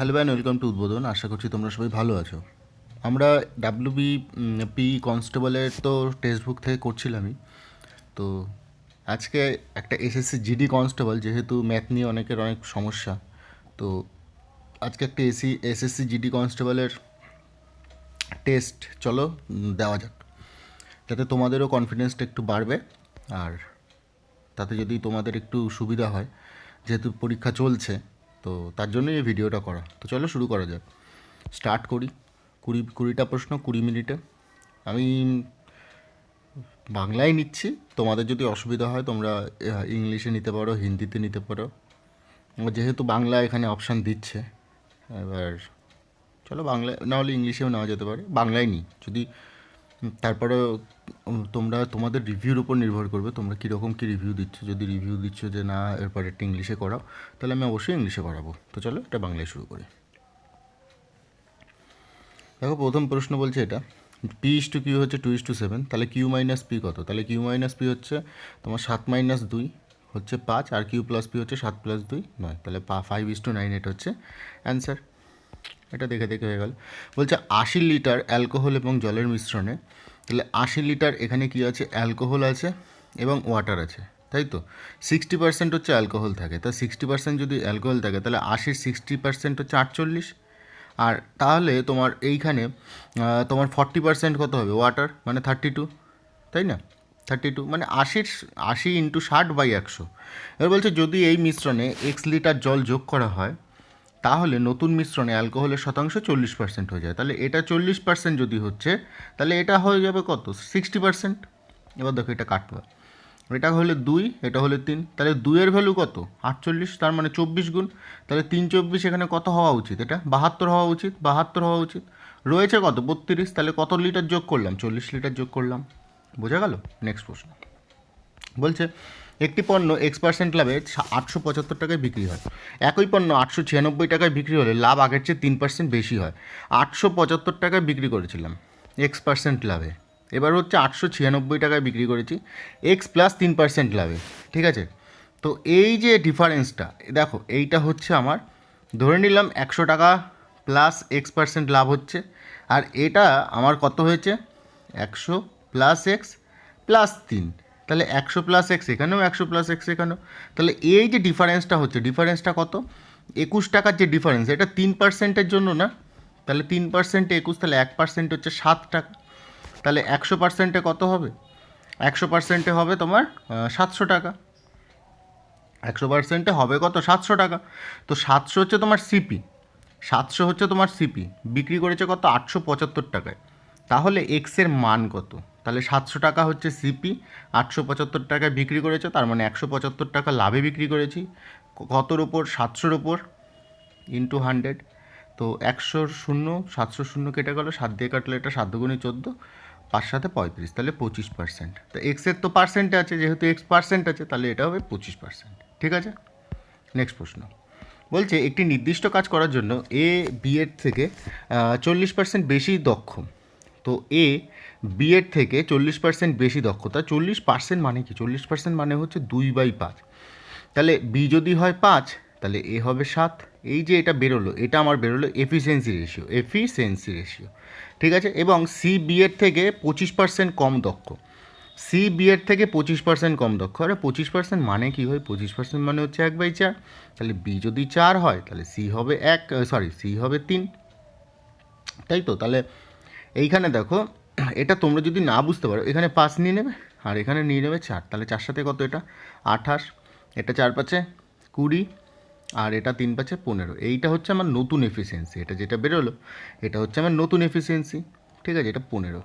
Hello and welcome to উদ্বোধন। আশা করছি তোমরা সবাই ভালো আছো। আমরা পি কনস্টেবলের তো টেক্সট বুক থেকে করছিলামই। তো আজকে একটা এসএসসি জিডি কনস্টেবল, যেহেতু ম্যাথ নিয়ে অনেকের অনেক সমস্যা, তো আজকে একটা এসএসসি জিডি কনস্টেবলের টেস্ট চলো দেওয়া যাক, যাতে তোমাদেরও কনফিডেন্সটা একটু বাড়বে। আর তাতে যদি তোমাদের একটু সুবিধা হয়, যেহেতু পরীক্ষা চলছে, তো তার জন্যই এই ভিডিওটা করা। তো চলো শুরু করা যাক, স্টার্ট করি। কুড়িটা প্রশ্ন 20 মিনিটে। আমি বাংলায় নিচ্ছি, তোমাদের যদি অসুবিধা হয় তোমরা ইংলিশে নিতে পারো, হিন্দিতে নিতে পারো। যেহেতু বাংলা এখানে অপশান দিচ্ছে, এবার চলো বাংলায়, নাহলে ইংলিশেও নেওয়া যেতে পারে। বাংলায় নিই যদি, তারপরে তোমরা তোমাদের রিভিউর উপর নির্ভর করবে তোমরা কীরকম কী রিভিউ দিচ্ছ। যদি রিভিউ দিচ্ছ যে না এরপর একটা ইংলিশে করাও, তাহলে আমি অবশ্যই ইংলিশে করাবো। তো চলো এটা বাংলায় শুরু করি। দেখো প্রথম প্রশ্ন বলছে এটা P/Q হচ্ছে 2:7, তাহলে Q-P কত? তাহলে Q-P হচ্ছে তোমার 7-2 হচ্ছে 5, আর Q+P হচ্ছে 7+2 9, তাহলে 5:9 এটা হচ্ছে অ্যান্সার। এটা দেখে দেখে হয়ে গেল। বলছে 80 লিটার অ্যালকোহল এবং জলের মিশ্রণে, তাহলে 80 লিটার এখানে কি আছে? অ্যালকোহল আছে এবং ওয়াটার আছে, তাই তো। 60% হচ্ছে অ্যালকোহল থাকে, তা 60% যদি অ্যালকোহল থাকে তাহলে 80-র 60% হচ্ছে 48। আর তাহলে তোমার এইখানে তোমার 40% কত হবে? ওয়াটার, মানে 32, তাই না? 32 মানে 80 × 60/100। এবার বলছে যদি এই মিশ্রণে X লিটার জল যোগ করা হয়, তাহলে নতুন মিশ্রণে অ্যালকোহলের শতাংশ 40% হয়ে যায়। তাহলে এটা 40% যদি হচ্ছে, তাহলে এটা হয়ে যাবে কত? 60%। এবার দেখো এটা কাটবে, এটা হলে 2, এটা হলে 3, তাহলে 2-এর ভ্যালু কত? 48, তার মানে 24 গুণ। তাহলে 3 × 24 এখানে কত হওয়া উচিত? এটা 72 হওয়া উচিত, 72 হওয়া উচিত। রয়েছে কত? 32, তাহলে কত লিটার যোগ করলাম? 40 লিটার যোগ করলাম। বোঝা গেল? নেক্সট প্রশ্ন বলছে একটি পণ্য X% লাভে 875 টাকায় বিক্রি হয়। একই পণ্য 896 টাকায় বিক্রি হলে লাভ আগের চেয়ে 3% বেশি হয়। 875 টাকায় বিক্রি করেছিলাম X% লাভে, এবার হচ্ছে 896 টাকায় বিক্রি করেছি X+3% লাভে, ঠিক আছে। তো এই যে ডিফারেন্সটা দেখো, এইটা হচ্ছে আমার, ধরে নিলাম 100 টাকা প্লাস X% লাভ হচ্ছে, আর এটা আমার কত হয়েছে? 100 প্লাস এক্স প্লাস 3, তাহলে 100 প্লাস এক্স এখানেও, 100 প্লাস এক্স এখানেও। তাহলে এই যে ডিফারেন্সটা হচ্ছে, ডিফারেন্সটা কত? 21 টাকার যে ডিফারেন্স, এটা 3%-এর জন্য না, তাহলে 3% 21, তাহলে 1% হচ্ছে 7 টাকা। তাহলে 100%-এ কত হবে? 100%-এ হবে তোমার 700 টাকা। 100%-এ হবে কত? 700 টাকা। তো 700 হচ্ছে তোমার সিপি, 700 হচ্ছে তোমার সিপি, বিক্রি করেছে কত? 875 টাকায়। তাহলে এক্সের মান কত? তাহলে 700 টাকা হচ্ছে সিপি, 875 টাকায় বিক্রি করেছে, তার মানে 175 টাকা লাভে বিক্রি করেছি। কতর ওপর? 700-র ওপর, ইন্টু 100। তো 100-র 0, 700-র 0 কেটে গেল, 7 দিয়ে কাটলে এটা 7 দুগুণে 14, 5 7 35, তাহলে 25%। তো এক্সের তো পার্সেন্টে আছে, যেহেতু এক্স পার্সেন্ট আছে, তাহলে এটা হবে 25%, ঠিক আছে। নেক্সট প্রশ্ন বলছে একটি নির্দিষ্ট কাজ করার জন্য এ বি এর থেকে 40% বেশি দক্ষ। তো এ বি এর থেকে 40% বেশি দক্ষতা। 40% মানে কি? 40% মানে হচ্ছে 2/5। তাহলে বি যদি হয় 5, তাহলে এ হবে 7। এই যে এটা বেরোলো, এটা আমার বেরোলো এফিসিয়েন্সি রেশিও, ঠিক আছে। এবং সি বি এর থেকে 25% কম দক্ষ। সি বি এর থেকে 25% কম দক্ষ। আরে 25% মানে কি হয়? 25% মানে হচ্ছে 1/4। তাহলে বি যদি 4 হয়, তাহলে সি হবে সি হবে 3, তাই তো। তাহলে এইখানে দেখো, এটা তোমরা যদি না বুঝতে পারো, এখানে 5 নিয়ে নেবে আর এখানে নিয়ে নেবে 4, তাহলে 4 সাথে কত? এটা 28, এটা 4 5 20, আর এটা 3 5 15। এইটা হচ্ছে আমার নতুন এফিসিয়েন্সি, এটা যেটা বেরোলো এটা হচ্ছে আমার নতুন এফিসিয়েন্সি, ঠিক আছে। এটা 15,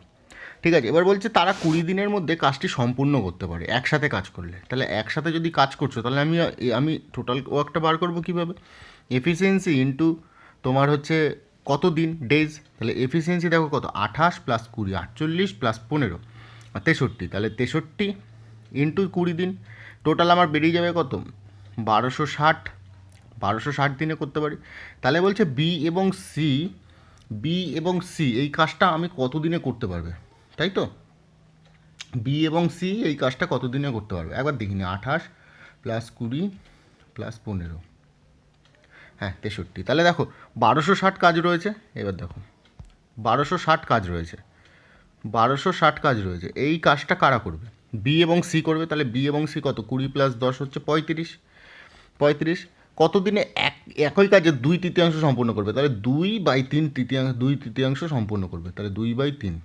ঠিক আছে। এবার বলছে তারা 20 দিনের মধ্যে কাজটি সম্পূর্ণ করতে পারে একসাথে কাজ করলে। তাহলে একসাথে যদি কাজ করছো, তাহলে আমি টোটাল ওয়ার্কটা বার করবো কীভাবে? এফিসিয়েন্সি ইন্টু তোমার হচ্ছে কত দিন, ডেজ। তাহলে এফিসিয়েন্সি দেখো কত? 28 + 20, 48 + 15, 63। তাহলে 63 ইন্টু 20 দিন, টোটাল আমার বেরিয়ে যাবে কত? 1260। 1260 দিনে করতে পারি। তাহলে বলছে বি এবং সি এই কাজটা আমি কত দিনে করতে পারবে, তাই তো। বি এবং সি এই কাজটা কত দিনে করতে পারবে একবার দেখিনি। 28 + 20 + 15, হ্যাঁ 63। তাহলে দেখো 1260 কাজ রয়েছে। এবার দেখো 1260 কাজ রয়েছে, 1260 কাজ রয়েছে। এই কাজটা কারা করবে? বি এবং সি করবে। তাহলে বি এবং সি কত? 20 + 10 হচ্ছে 35। 35 কতদিনে একই কাজে 2/3 সম্পূর্ণ করবে? তাহলে 2/3 তৃতীয়াংশ, 2/3 সম্পূর্ণ করবে। তাহলে 2/3,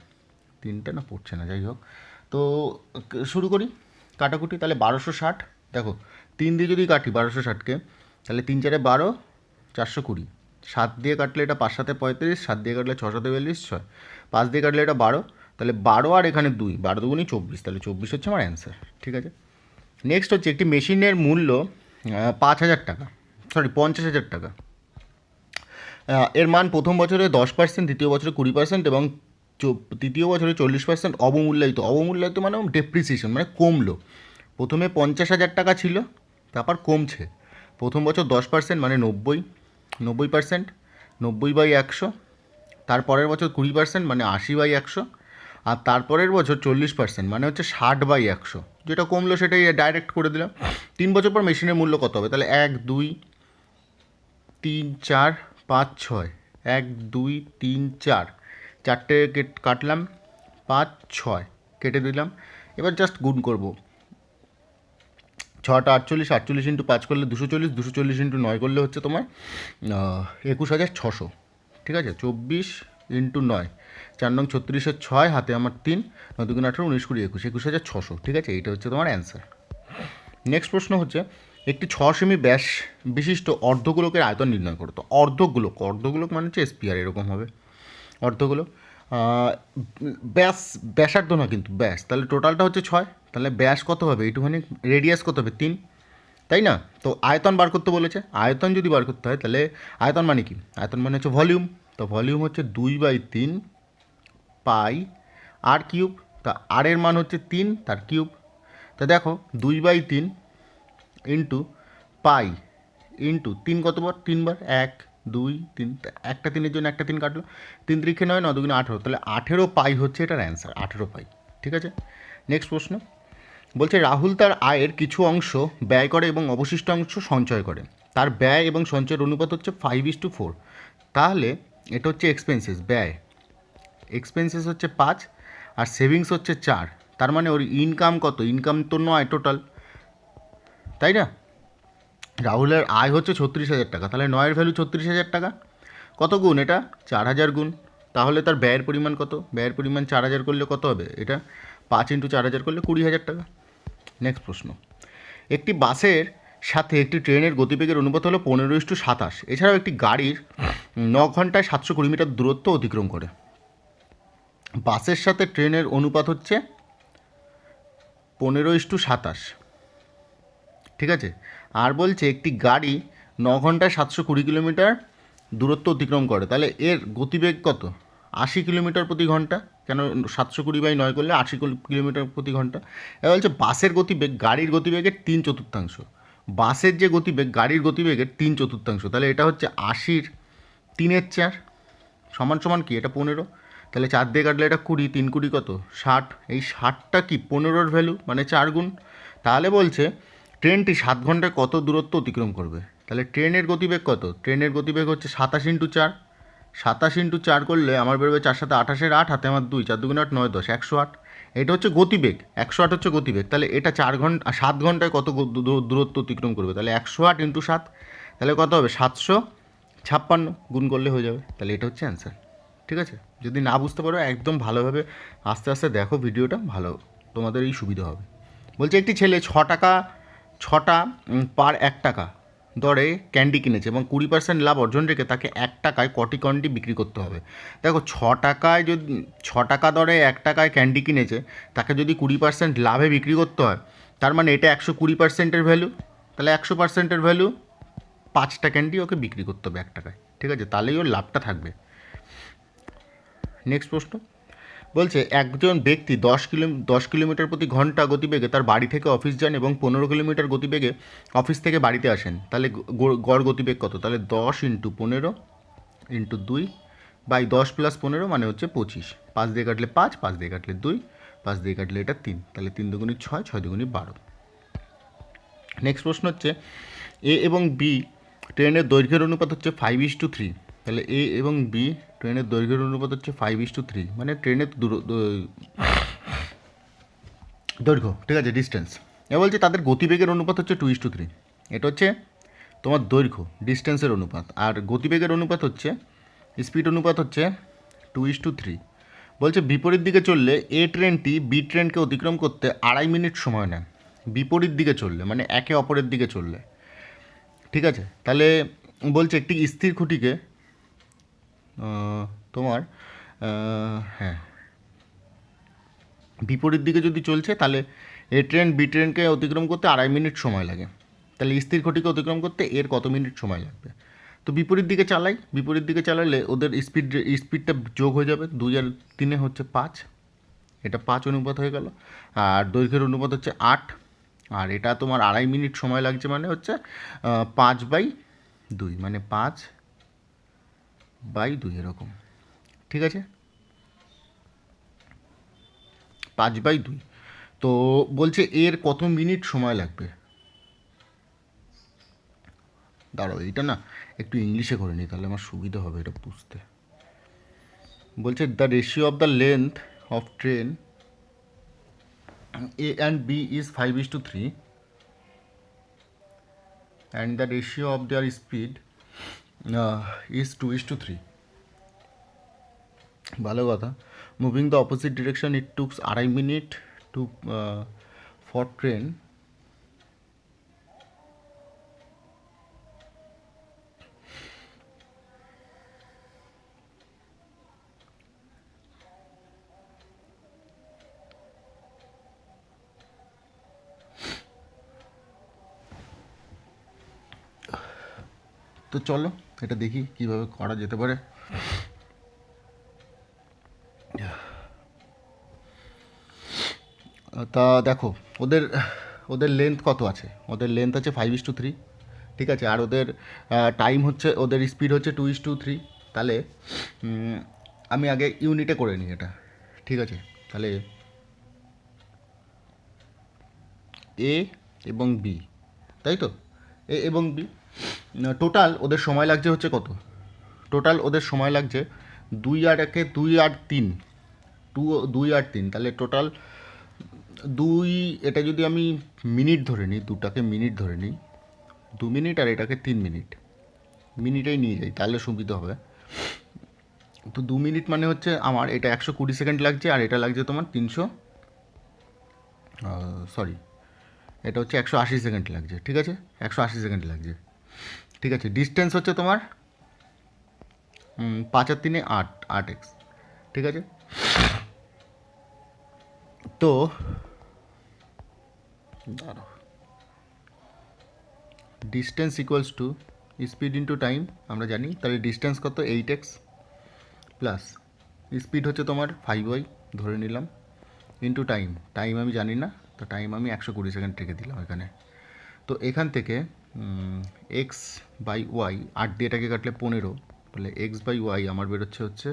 তিনটা না পড়ছে না, যাই হোক। তো শুরু করি কাটাকুটি। তাহলে 1260, দেখো 3 দিয়ে যদি কাটি 1260কে, তাহলে 3 4 12, 420। 7 দিয়ে কাটলে এটা 5 7 35, 7 দিয়ে কাটলে 6 7 42, 6 5 দিয়ে কাটলে এটা 12। তাহলে 12 আর এখানে 2, 12 দুগুণি 24। তাহলে 24 হচ্ছে আমার অ্যান্সার। ঠিক আছে। নেক্সট হচ্ছে একটি মেশিনের মূল্য 5,000 টাকা, সরি 50,000 টাকা। এর মান প্রথম বছরে 10%, দ্বিতীয় বছরে 20% এবং তৃতীয় বছরে 40% অবমূল্যায়িত। অবমূল্যায়িত মানে ডেপ্রিসিয়েশন, মানে কমলো। প্রথমে 50,000 টাকা ছিল, তারপর কমছে। প্রথম বছর 10% মানে 90%, 90/100। তারপরের বছর 20% মানে 80/100। আর তারপরের বছর 40% মানে হচ্ছে 60/100। যেটা কমলো সেটাই ডাইরেক্ট করে দিলাম। 3 বছর পর মেশিনের মূল্য কত হবে? তাহলে 1 2 3 4 5 6, 1 2 3 4, 4টে কাটলাম, 5 6 কেটে দিলাম। এবার জাস্ট গুণ করব। 6টা 48, 48 ইন্টু 5 করলে 240, 240 ইন্টু 9 করলে হচ্ছে তোমার 21,600। ঠিক আছে। 24 ইন্টু 9, 4 নং 36, 6 হাতে আমার 3, 9 2 18, 19 20 21, 21,600। ঠিক আছে, এইটা হচ্ছে তোমার অ্যান্সার। নেক্সট প্রশ্ন হচ্ছে একটি 6 সেমি ব্যাস বিশিষ্ট অর্ধগোলকের আয়তন নির্ণয় করো। তো অর্ধগোলক মানে হচ্ছে স্পিয়ার, এরকম হবে অর্ধগোলক। ব্যাস, ব্যাসার্ধ না কিন্তু ব্যাস। তাহলে টোটালটা হচ্ছে 6, তাহলে ব্যাস কত হবে? এইটুখানি। রেডিয়াস কত হবে? 3, তাই না? তো আয়তন বার করতে বলেছে। আয়তন যদি বার করতে হয় তাহলে আয়তন মানে কি? আয়তন মানে হচ্ছে ভলিউম। তো ভলিউম হচ্ছে 2/3 পাই আর কিউব। তা আর এর মান হচ্ছে 3, তার কিউব। তা দেখো 2/3 ইন্টু পাই ইন্টু 3 কতবার? 3বার। 1 2 3, একটা 3-এর জন্য একটা 3 কাটলো। 3 3 9, 9 2 18। তাহলে 18 পাই হচ্ছে এটার অ্যান্সার, 18 পাই। ঠিক আছে। নেক্সট প্রশ্ন বলছে রাহুল তার আয়ের কিছু অংশ ব্যয় করে এবং অবশিষ্ট অংশ সঞ্চয় করে। তার ব্যয় এবং সঞ্চয়ের অনুপাত হচ্ছে 5:4। তাহলে এটা হচ্ছে এক্সপেন্সেস, ব্যয়। এক্সপেন্সেস হচ্ছে 5 আর সেভিংস হচ্ছে 4। তার মানে ওর ইনকাম কত? ইনকাম তো নয় টোটাল, তাই না? রাহুলের আয় হচ্ছে 36,000 টাকা, তাহলে 9-এর ভ্যালু 36,000 টাকা। কত গুণ? এটা 4,000 গুণ। তাহলে তার ব্যয়ের পরিমাণ কত? ব্যয়ের পরিমাণ 4,000 করলে কত হবে? এটা 5 ইন্টু 4,000 করলে 20,000 টাকা। নেক্সট প্রশ্ন, একটি বাসের সাথে একটি ট্রেনের গতিবেগের অনুপাত হলো 15:27। এছাড়াও একটি গাড়ির 9 ঘন্টায় 720 মিটার দূরত্ব অতিক্রম করে। বাসের সাথে ট্রেনের অনুপাত হচ্ছে 15:27। ঠিক আছে। আর বলছে একটি গাড়ি 9 ঘন্টায় 720 কিলোমিটার দূরত্ব অতিক্রম করে। তাহলে এর গতিবেগ কত? 80 কিলোমিটার প্রতি ঘন্টা। কেন 720/9 করলে 80 কিলোমিটার প্রতি ঘন্টা। এবার বলছে বাসের গতিবেগ গাড়ির গতিবেগের 3/4। বাসের যে গতিবেগ গাড়ির গতিবেগের 3/4। তাহলে এটা হচ্ছে 80-র 3/4 সমান সমান কি? এটা 15। তাহলে 4 দিয়ে কাটলে এটা 20, 3 20 কত? 60। এই 60টা কি? 15-র ভ্যালু, মানে 4 গুণ। তাহলে বলছে ট্রেনটি 7 ঘন্টায় কত দূরত্ব অতিক্রম করবে? তাহলে ট্রেনের গতিবেগ কত? ট্রেনের গতিবেগ হচ্ছে 27 ইন্টু 4। 27 ইন্টু 4 করলে আমার বেরোবে 4 7 28-এর 8, হাতে আমার 2, 4 2 8 9 10, 108। এটা হচ্ছে গতিবেগ, 108 হচ্ছে গতিবেগ। তাহলে এটা 4 ঘন্টা 7 ঘন্টায় কত দূরত্ব অতিক্রম করবে? তাহলে 108 ইন্টু 7, তাহলে কত হবে? 756। গুণ করলে হয়ে যাবে। তাহলে এটা হচ্ছে অ্যান্সার। ঠিক আছে। যদি না বুঝতে পারো একদম ভালোভাবে আস্তে আস্তে দেখো ভিডিওটা, ভালো তোমাদের এই সুবিধা হবে। বলছে একটি ছেলে 6টা পার 1 টাকা দরে ক্যান্ডি কিনেছে এবং 20% লাভ অর্জন রেখে তাকে 1 টাকায় কটি ক্যান্ডি বিক্রি করতে হবে। দেখো 6 টাকা দরে 1 টাকায় ক্যান্ডি কিনেছে, তাকে যদি 20% লাভে বিক্রি করতে হয়, তার মানে এটা 120%-এর ভ্যালু। তাহলে 100%-এর ভ্যালু 5টা ক্যান্ডি ওকে বিক্রি করতে হবে 1 টাকায়। ঠিক আছে, তাহলেই ওর লাভটা থাকবে। নেক্সট প্রশ্ন বলছে একজন ব্যক্তি 10 কিলোমিটার প্রতি ঘন্টা গতিবেগে তার বাড়ি থেকে অফিস যান এবং 15 কিলোমিটার গতিবেগে অফিস থেকে বাড়িতে আসেন। তাহলে গড় গতিবেগ কত? তাহলে 10 ইন্টু 15 ইন্টু 2 বাই 10 + 15 মানে হচ্ছে 25। 5 দিয়ে কাটলে 5, 5 দিয়ে কাটলে 2, 5 দিয়ে কাটলে এটা 3। তাহলে 3 দুগুণি 6, 6 দুগুণি 12। নেক্সট প্রশ্ন হচ্ছে এ এবং বি ট্রেনের দৈর্ঘ্যের অনুপাত হচ্ছে 5:3, তাহলে এ এবং বি ট্রেনের দৈর্ঘ্যের অনুপাত হচ্ছে 5:3, মানে ট্রেনের দৈর্ঘ্য, ঠিক আছে, ডিস্টেন্স। এবার বলছে তাদের গতিবেগের অনুপাত হচ্ছে 2:3, এটা হচ্ছে তোমার দৈর্ঘ্য ডিস্টেন্সের অনুপাত, আর গতিবেগের অনুপাত হচ্ছে স্পিড অনুপাত হচ্ছে 2:3। বলছে বিপরীত দিকে চললে এ ট্রেনটি বি ট্রেনকে অতিক্রম করতে 2.5 মিনিট সময় নেয়, বিপরীত দিকে চললে মানে একে অপরের দিকে চললে, ঠিক আছে। তাহলে বলছে একটি স্থির খুঁটিকে তোমার হ্যাঁ বিপরীত দিকে যদি চলছে তাহলে এ ট্রেন বি ট্রেনকে অতিক্রম করতে 2.5 মিনিট সময় লাগে, তাহলে স্থির খুঁটিকে অতিক্রম করতে এর কত মিনিট সময় লাগবে। তো বিপরীত দিকে চালাই, বিপরীত দিকে চালালে ওদের স্পিডটা যোগ হয়ে যাবে, 2 আর 3 হচ্ছে 5, এটা 5 অনুপাত হয়ে গেল, আর দৈর্ঘ্যের অনুপাত হচ্ছে 8, আর এটা তোমার 2.5 মিনিট সময় লাগছে, মানে হচ্ছে 5/2, মানে 5/2 এরকম, ঠিক আছে, 5/2। তো বলছে এর কত মিনিট সময় লাগবে। দাঁড়াও এইটা না একটু ইংলিশে করে নিই, তাহলে আমার সুবিধা হবে এটা বুঝতে। বলছে the ratio of the length of train A and B is 5:3, and the ratio of their speed is 2:3। ভালো কথা। Moving the opposite direction it takes 2.5 minute to for train তো চলো এটা দেখি কীভাবে করা যেতে পারে। তা দেখো ওদের ওদের লেন্থ কত আছে, ওদের লেন্থ আছে 5:3, ঠিক আছে, আর ওদের টাইম হচ্ছে, ওদের স্পিড হচ্ছে 2:3। তাহলে আমি আগে ইউনিটে করে নিই এটা, ঠিক আছে। তাহলে এ এবং বি, তাই তো, এ এবং বি টোটাল ওদের সময় লাগছে হচ্ছে কত, টোটাল ওদের সময় লাগছে 2 আর 1 2 আর 3, 2 আর 3, তাহলে টোটাল 2, এটা যদি আমি মিনিট ধরে নিই, দুটাকে মিনিট ধরে নিই, 2 মিনিট আর এটাকে 3 মিনিট, মিনিটেই নিয়ে যাই তাহলে সুবিধা হবে। তো 2 মিনিট মানে হচ্ছে আমার এটা 120 সেকেন্ড লাগছে, আর এটা লাগছে তোমার 300, সরি এটা হচ্ছে 180 সেকেন্ড লাগছে, ঠিক আছে, 180 সেকেন্ড লাগছে, ঠিক আছে। ডিস্টেন্স হচ্ছে তোমার 5 আর 3 8, 8x, ঠিক আছে। তো দাঁড়াও, distance equals to speed into time আমরা জানি, তাহলে ডিস্টেন্স কত 8x প্লাস স্পিড হচ্ছে তোমার 5y ধরে নিলাম, ইন্টু টাইম, টাইম আমি জানি না, তো টাইম আমি 120 সেকেন্ড রেখে দিলাম এখানে। তো এখান থেকে এক্স বাই ওয়াই, 8 দিয়ে এটাকে কাটলে 15, তাহলে এক্স বাই ওয়াই আমার বেরোচ্ছে হচ্ছে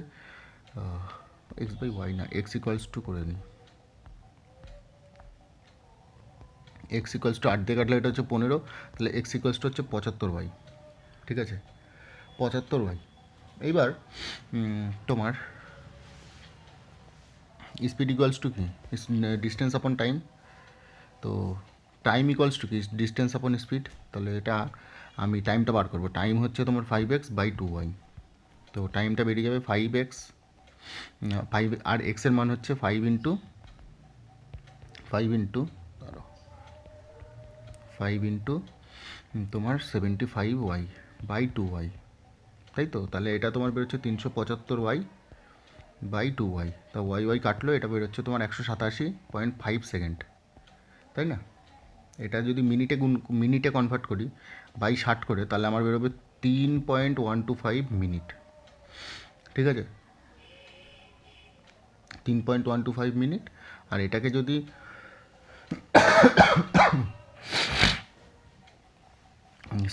এক্স বাই ওয়াই না, এক্স ইকুয়ালস টু করে নিই, এক্স ইকুয়ালস টু 8 দিয়ে কাটলে এটা হচ্ছে 15, তাহলে এক্স ইকুয়ালস টু হচ্ছে 75y, ঠিক আছে, 75y। এইবার তোমার স্পিড ইকুয়ালস টু কি, ডিস্টেন্স আপন টাইম, তো টাইম ইকুয়ালস টু কি ডিস্টেন্স আপন স্পিড, তাহলে এটা আমি টাইমটা বার করবো, টাইম হচ্ছে তোমার 5x/2y, তো টাইমটা বেরিয়ে যাবে 5x, 5 আর এক্সের মান হচ্ছে 5 ইন্টু 5 ইন্টু তোমার 75y/2y, তাই তো, তাহলে এটা তোমার বেরোচ্ছে 375y/2y, তা ওয়াই কাটলো, এটা বেরোচ্ছে তোমার 187.5 সেকেন্ড, তাই না। এটা যদি মিনিটে কনভার্ট করি বাই 60 করে, তাহলে আমার বেরোবে 3.125 মিনিট, ঠিক আছে, 3.125 মিনিট। আর এটাকে যদি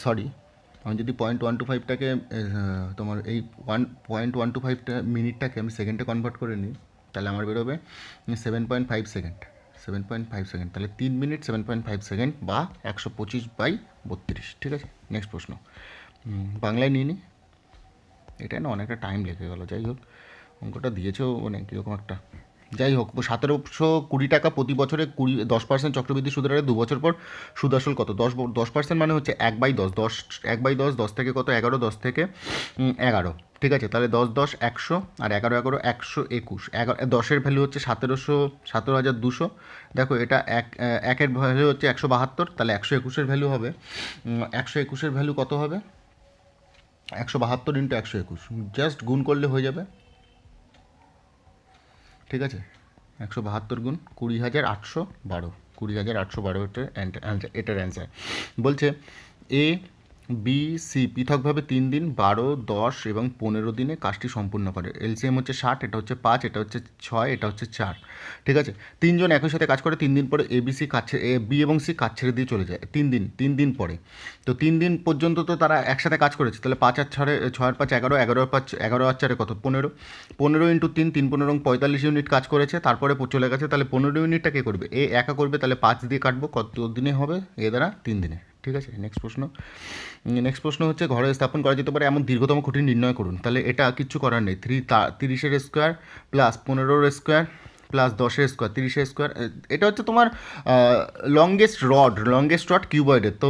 সরি আমি যদি 0.125টাকে তোমার এই 1.125টা মিনিটটাকে আমি সেকেন্ডে কনভার্ট করে নিই, তাহলে আমার বেরোবে 7.5 সেকেন্ড, 7.5 সেকেন্ড, তাহলে 3 মিনিট 7.5 সেকেন্ড বা 125/32, ঠিক আছে। নেক্সট প্রশ্ন, বাংলায় নিয়ে নি, এটাই না অনেকটা টাইম লেগে গেল। যাই হোক, অঙ্কটা দিয়েছেও মানে কীরকম একটা, যাই হোক 1720 টাকা প্রতি বছরে 10% চক্রবৃদ্ধি সুদের হারে 2 বছর পর সুদ আসল কত? 10% মানে হচ্ছে 1/10, 1/10, 10 থেকে কত? 11, 10 থেকে 11, ঠিক আছে। তাহলে 10 10 100 আর 11 11 121, 10-এর ভ্যালু হচ্ছে 17,200। দেখো এটা একের ভ্যালু হচ্ছে 172, তাহলে 121-এর ভ্যালু হবে 121-এর ভ্যালু কত হবে? 172 × 121, জাস্ট গুণ করলে হয়ে যাবে, ঠিক আছে। 172 গুণ 20,812, 20,812 এটার অ্যান্সার। বলছে এ বি সি পৃথকভাবে 3 দিন 12, 10 এবং 15 দিনে কাজটি সম্পূর্ণ করে। এলসিএম হচ্ছে 60, এটা হচ্ছে 5, এটা হচ্ছে 6, এটা হচ্ছে 4, ঠিক আছে। 3 জন একই সাথে কাজ করে, 3 দিন পরে বি এবং সি কাজ ছেড়ে দিয়ে চলে যায়। 3 দিন পরে, তো 3 দিন পর্যন্ত তো তারা একসাথে কাজ করেছে, তাহলে 5 আর 6 আর 5 11, 11 আর 5 11 আর 4 কত? 15, 15 × 3, 3 15 45 ইউনিট কাজ করেছে, তারপরে চলে গেছে। তাহলে 15 ইউনিটটা কে করবে? এ একা করবে, তাহলে 5 দিয়ে কাটবো, কত দিনে হবে? এ দ্বারা 3 দিনে, ঠিক আছে। নেক্সট প্রশ্ন হচ্ছে ঘরে স্থাপন করা যেতে পারে এমন দীর্ঘতম খুঁটি নির্ণয় করুন। তাহলে এটা কিচ্ছু করার নেই, 30-এর স্কোয়ার প্লাস 15-এর স্কোয়ার প্লাস 10-এর স্কোয়ার 30-এর স্কোয়ার, এটা হচ্ছে তোমার লংগেস্ট রড কিউবয়েডের। তো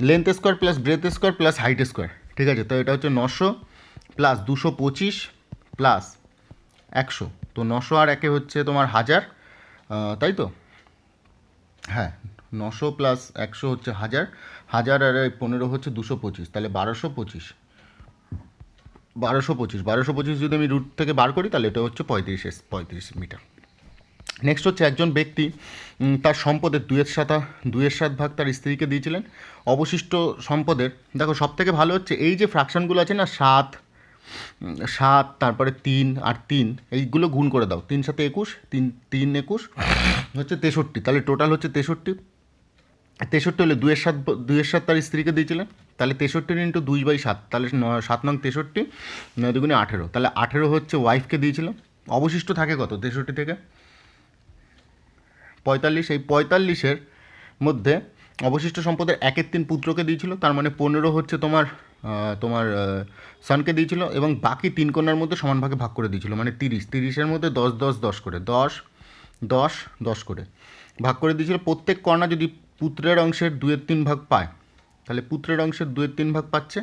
length square plus breadth square plus height square, ঠিক আছে। তো এটা হচ্ছে 900 প্লাস 225 প্লাস 100, তো 900 আর 1 হচ্ছে তোমার 1000, তাই তো? হ্যাঁ, 900 প্লাস 100 হচ্ছে 1000, 1000 আর 15 হচ্ছে 225, তাহলে 1225, 1225 যদি আমি রুট থেকে বার করি, তাহলে এটা হচ্ছে 35 মিটার। নেক্সট হচ্ছে একজন ব্যক্তি তার সম্পদের 2/7 ভাগ তার স্ত্রীকে দিয়েছিলেন। অবশিষ্ট সম্পদের, দেখো সব থেকে ভালো হচ্ছে এই যে ফ্র্যাকশনগুলো আছে না, 7, তারপরে 3 আর 3, এইগুলো গুণ করে দাও। 3 7 21, 3 21 হচ্ছে 63, তাহলে টোটাল হচ্ছে 63 হলে 2/7 তার স্ত্রীকে দিয়েছিলেন, তাহলে 63 × 2/7, তাহলে 7 নং 63, 9 দুগুণে 18, তাহলে 18 হচ্ছে ওয়াইফকে দিয়েছিল। অবশিষ্ট থাকে কত 63 থেকে? 45, এই 45-এর মধ্যে অবশিষ্ট সম্পদের 1/3 পুত্রকে দিয়েছিল, তার মানে 15 হচ্ছে তোমার সনকে দিয়েছিল, এবং বাকি 3 কন্যার মধ্যে সমান ভাগে ভাগ করে দিয়েছিল, মানে 30-এর মধ্যে 10 10 10 করে 10 10 10 করে ভাগ করে দিয়েছিল। প্রত্যেক কন্যা যদি পুত্রের অংশের 2/3 ভাগ পায়, তাহলে পুত্রের অংশের 2/3 ভাগ পাচ্ছে,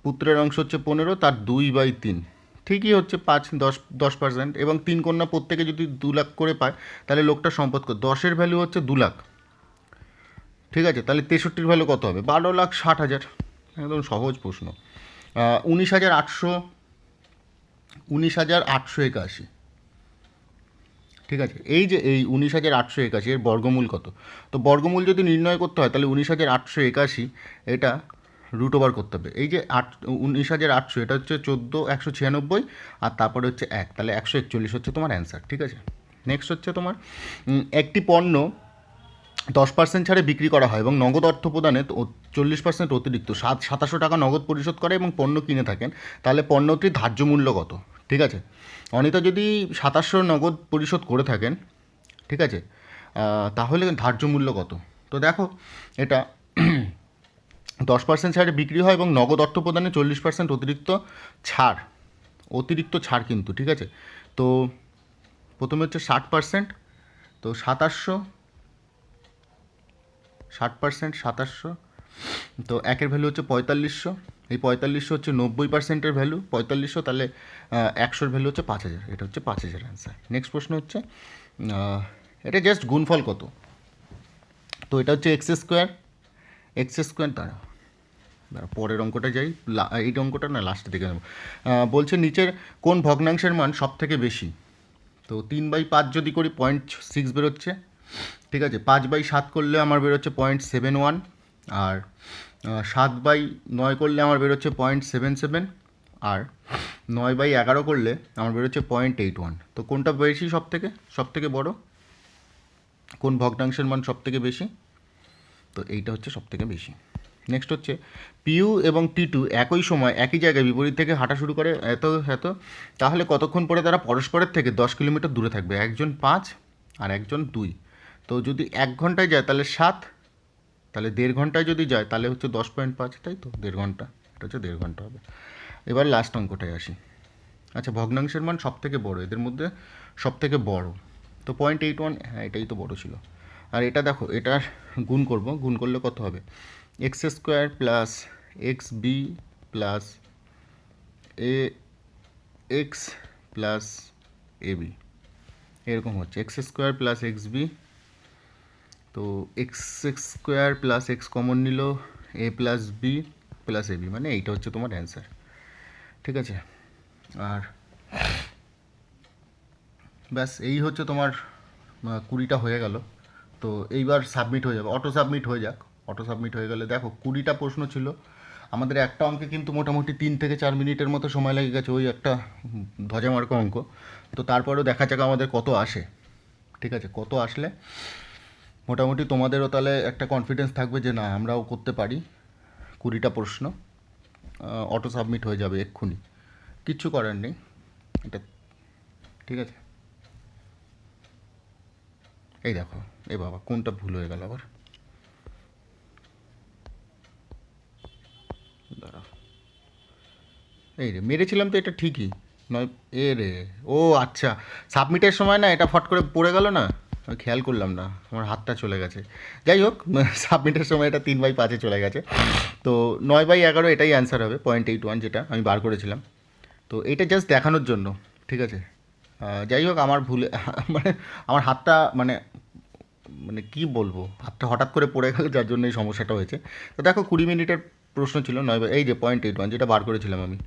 পুত্রের অংশ হচ্ছে 15, তার 2/3, ঠিকই হচ্ছে 5-10%, এবং 3 কন্যা প্রত্যেকে যদি 2 লাখ করে পায়, তাহলে লোকটার সম্পদ কত? 10-এর ভ্যালু হচ্ছে 2 লাখ, ঠিক আছে। তাহলে 63-র ভ্যালু কত হবে? 12,60,000, একদম সহজ প্রশ্ন। 19,881, ঠিক আছে। এই যে এই 19,881 এর বর্গমূল কত? তো বর্গমূল যদি নির্ণয় করতে হয়, তাহলে 19,881 এটা রুট ওভার করতে হবে। এই যে 19,800, এটা হচ্ছে 14,196, আর তারপরে হচ্ছে 1, তাহলে 141 হচ্ছে তোমার অ্যান্সার, ঠিক আছে। নেক্সট হচ্ছে তোমার একটি পণ্য 10% ছাড়ে বিক্রি করা হয় এবং নগদ অর্থ প্রদানে 40% অতিরিক্ত 2700 টাকা নগদ পরিশোধ করে এবং পণ্য কিনে থাকেন, তাহলে পণ্যটির ধার্য মূল্য কত? ঠিক আছে। অনিতা যদি 2700 নগদ পরিশোধ করে থাকেন, ঠিক আছে, তাহলে ধার্য মূল্য কত? তো দেখো এটা 10% ছাড়ে বিক্রি হয় এবং নগদ অর্থ প্রদানে 40% অতিরিক্ত ছাড় কিন্তু, ঠিক আছে। তো প্রথমে হচ্ছে 60%, তো 2700, তো একের ভ্যালু হচ্ছে 4500, এই 4500 হচ্ছে 90%-এর ভ্যালু 4500, তাহলে 100-র ভ্যালু হচ্ছে 5000, এটা হচ্ছে 5000 অ্যান্সার। নেক্সট প্রশ্ন হচ্ছে এটা জাস্ট গুণফল কত? তো এটা হচ্ছে এক্স স্কোয়ার দ্বারা পরের অঙ্কটা যাই, এই অঙ্কটা না লাস্টে দেখে নেব। বলছে নিচের কোন ভগ্নাংশের মান সব থেকে বেশি? তো 3/5 যদি করি 0.6 বেরোচ্ছে, ঠিক আছে। 5/7 করলে আমার বেরোচ্ছে 0.71, আর 7/9 করলে আমার বেরোচ্ছে 0.77, আর 9/11 করলে আমার বেরোচ্ছে 0.81। তো কোনটা বেশি সব থেকে বড়? কোন ভগ্নাংশের মান সব থেকে বেশি? তো এইটা হচ্ছে সব থেকে বেশি। নেক্সট হচ্ছে পিউ এবং টিটু একই সময় একই জায়গায় বিপরীত থেকে হাঁটা শুরু করে এত, তাহলে কতক্ষণ পরে তারা পরস্পরের থেকে 10 কিলোমিটার দূরে থাকবে? একজন 5 আর একজন 2। তো যদি 1 ঘন্টায় যায় তাহলে 7, তাহলে 1.5 ঘন্টায় যদি যায় তাহলে হচ্ছে 10.5, তাই তো 1.5 ঘন্টা। এটা হচ্ছে 1.5 ঘন্টা হবে। এবার লাস্ট অঙ্কটায় আসি। আচ্ছা, ভগ্নাংশের মান সব থেকে বড়, এদের মধ্যে সব থেকে বড় তো 0.81, হ্যাঁ এটাই তো বড় ছিল। আর এটা দেখো, এটার গুণ করব, গুণ করলে কত হবে, x square plus x b plus a x plus a b, এরকম হচ্ছে x square plus x b, তো x square plus x common নিল, a plus b plus a b, মানে এইটা হচ্ছে তোমার অ্যান্সার। ঠিক আছে, আর ব্যাস এই হচ্ছে তোমার 20টা হয়ে গেল। তো এইবার সাবমিট হয়ে যাবে, অটো সাবমিট হয়ে যাক। অটো সাবমিট হয়ে গেলে দেখো 20টা প্রশ্ন ছিল আমাদের, একটা অঙ্কে কিন্তু মোটামুটি 3 থেকে 4 মিনিটের মতো সময় লেগে গেছে, ওই একটা ধ্বজা মার্কা অঙ্ক। তো তারপরেও দেখা যাক আমাদের কত আসে। ঠিক আছে, কত আসলে মোটামুটি তোমাদেরও তাহলে একটা কনফিডেন্স থাকবে যে না আমরাও করতে পারি। 20টা প্রশ্ন অটো সাবমিট হয়ে যাবে এক্ষুনি, কিচ্ছু করার নেই এটা। ঠিক আছে, এই দেখো, এই বাবা কোনটা ভুল হয়ে গেল আবার, দাঁড়া, এই রে মেরেছিলাম তো এটা ঠিকই নয়, এ রে, ও আচ্ছা, সাবমিটের সময় না এটা ফট করে পড়ে গেল না, আমি খেয়াল করলাম না, আমার হাতটা চলে গেছে। যাই হোক, সাবমিটের সময় এটা 3/5 চলে গেছে, তো 9/11 এটাই অ্যান্সার হবে, 0.81 যেটা আমি বার করেছিলাম। তো এটা জাস্ট দেখানোর জন্য। ঠিক আছে, যাই হোক, আমার ভুলে মানে আমার হাতটা মানে মানে কি বলবো, হাতটা হঠাৎ করে পড়ে গেল যার জন্য এই সমস্যাটা হয়েছে। তো দেখো 20 মিনিটের প্রশ্ন ছিল 9, এই যে 0.81 যেটা বার করেছিলাম আমি।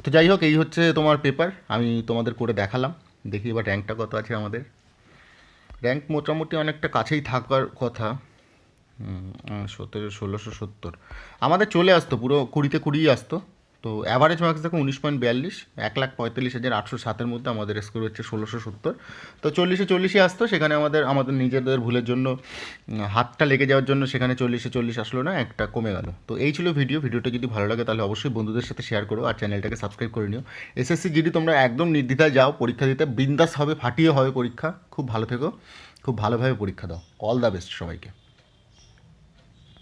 তো যাই হোক, এই হচ্ছে তোমার পেপার, আমি তোমাদের করে দেখালাম। দেখি এবার র্যাঙ্কটা কত আছে আমাদের। র্যাঙ্ক মোটামুটি অনেকটা কাছেই থাকার কথা, 1670 আমাদের চলে আসতো, পুরো 20-20 আসতো। তো অ্যাভারেজ মার্কস দেখো 19.42, 1,45,807-এর মধ্যে আমাদের স্কোর হচ্ছে 1670। তো 40-40 আসতো, সেখানে আমাদের নিজেদের ভুলের জন্য হাতটা লেগে যাওয়ার জন্য সেখানে 40-40 আসলো না, একটা কমে গেল। তো এই ছিল ভিডিওটা যদি ভালো লাগে তাহলে অবশ্যই বন্ধুদের সাথে শেয়ার করো, আর চ্যানেলটাকে সাবস্ক্রাইব করে নিও। এসএসসি জিডি তোমরা একদম নির্দ্বিধায় যাও পরীক্ষা দিতে, বিন্দাস হবে, ফাটিয়ে হবে পরীক্ষা। খুব ভালো থেকো, খুব ভালোভাবে পরীক্ষা দাও। অল দ্য বেস্ট সবাইকে।